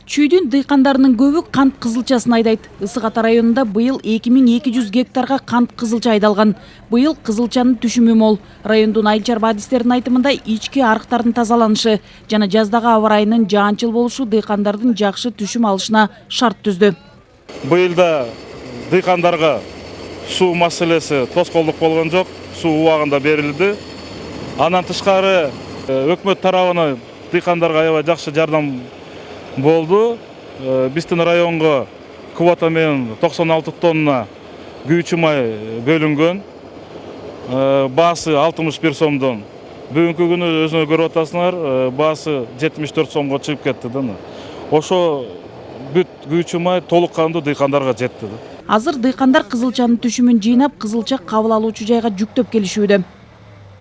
Чүйдүн дыйкандарынын көбү кант кызылчасын айдайт. Ысык Ата районунда быйыл 2200 гектарга кант кызылча айдалган. Быйыл кызылчанын түшүмү мол. Райондун айыл чарба адистеринин айтымында ички арыктардын тазаланышы жана жаздагы аба ырайынын жаанчыл болушу дыйкандардын жакшы түшүм алышына шарт түздү. Быйылда дыйкандарга суу маселеси тоскоолдук болгон жок, суу убагында берилди. Андан тышкары өкмөт тарабынан дыйкандарга аябай жакшы жардам болду. Биздин районго квота менен 96 тонна күйүүчү май бөлүнгөн. Баасы 61 сомдон. Бүгүнкү күнү өзүңөр көрүп атасыңар, баасы 74 сомго чыгып кетти да. Ошо бүт күйүүчү май толук кандуу дыйкандарга жетти. Азыр дыйкандар кызылчанын түшүмүн жыйнап, кызылча кабыл алуучу жайга жүктөп келишүүдө.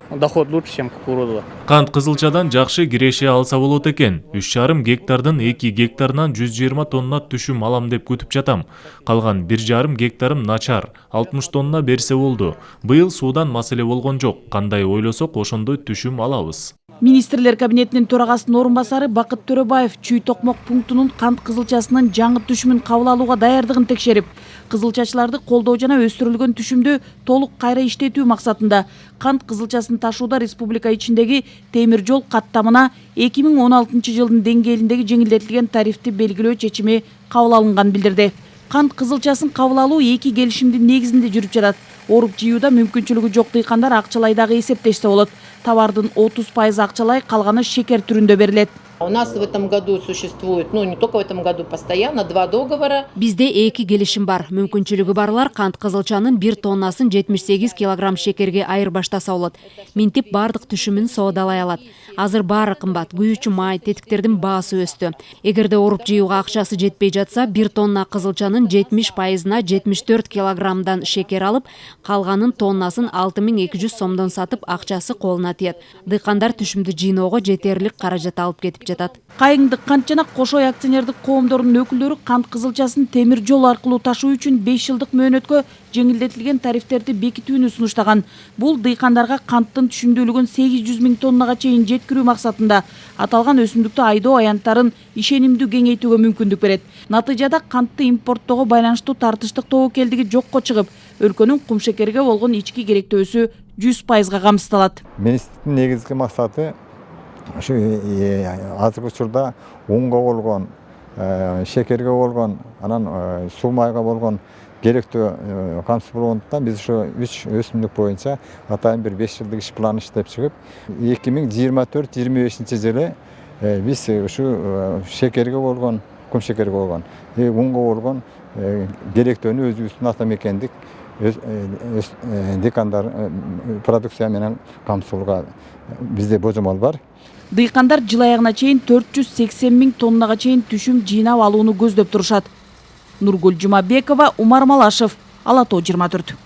Доход лучше, чем кукуруза. Кант кызылчадан жакшы киреше алса болот экен. 3,5 гектардын 2 гектарынан 120 тонна түшүм алам деп күтүп жатам. Калган 1,5 гектарым начар, 60 тонна берсе болду. Быйыл суудан маселе болгон жок. Кандай ойлосок ошондой түшүм алабыз. Министрлер кабинетинин төрагасынын орун басары Бакыт Төрөбаев Чүй токмок пунктунун кант кызылчасынын жаңы түшүмүн кабыл алууга даярдыгын текшерип, кызылчачыларды колдоо жана өстүрүлгөн түшүмдү толук кайра иштетүү максатында кант кызылчасын ташууда республика ичиндеги темир жол каттамына 2016 жылдын деңгээлиндеги жеңилдетилген тарифти белгилөө чечими кабыл алынган билдирди. Кант кызылчасын кабыл алуу эки келишимдин негизинде жүрүп жатат. Оруп жыюуда мүмкүнчүлүгү жок дыйкандар акчалайдагы эсептешсе болот. Товардын 30% акчалай, калганы шекер түрүндө берилет. У нас в этом году существует, не только в этом году, постоянно 2 договора. Бизде эки келишим бар. Мүмкүнчүлүгү барлар кант кызылчанын 1 тоннасын 78 килограмм шекерге айырбаштаса болот. Минтип бардык түшүмүн соодалай алат. Азыр баары кымбат, күйүүчү май, тетиктердин баасы өстү. Эгерде оруп жыюуга акчасы жетпей жатса, 1 тонна кызылчанын 70%-на 74 килограммдан шекер алып, калганын тоннасын 6200 сомдон сатып, акчасы колуна тиет. Дыйкандар түшүмдү жыйноого жетерлик каражат алып кетип жатат. Кайыңдык кант жана Кошой акционердик коомдорунун өкүлдөрү кант кызылчасын темир жол аркылуу ташуу үчүн 5 жылдык мөөнөткө жеңилдетилген тарифтерди бекитүүнү сунуштаган. Бул дыйкандарга канттын түшүмдүүлүгүн 800 000 тоннага чейин жеткирүү максатында аталган өсүмдүктү айдоо аянттарын ишенимдүү кеңейтүүгө мүмкүндүк берет. Натыйжада кантты импорттоого байланыштуу тартыштык тобокелдиги жокко чыгып, өлкөнүн кум шекерге болгон ички керектөөсү 100%га камсыздалат. Министрликтин негизги максаты şu azırkı учурда унга болгон, шекерге болгон, анан суу майга болгон керектүү камсыз болгондуктан биз ушу 3 өсүмдүк боюнча атайын бир 5 жылдык иш план иштеп чыгып, 2024-25 жылы биз ушу шекерге болгон, кум шекерге болгон, унга болгон керектөөнү өзүбүздүн ата мекендик дыйкандар продукция менен камсыздоого бизде божомол бар. Дыйкандар жыл аягына чейин 480 000 тоннага чейин түшүм жыйнап алууну көздөп турушат. Нургүл Жумабекова, Умар Малашев, Ала Тоо 24.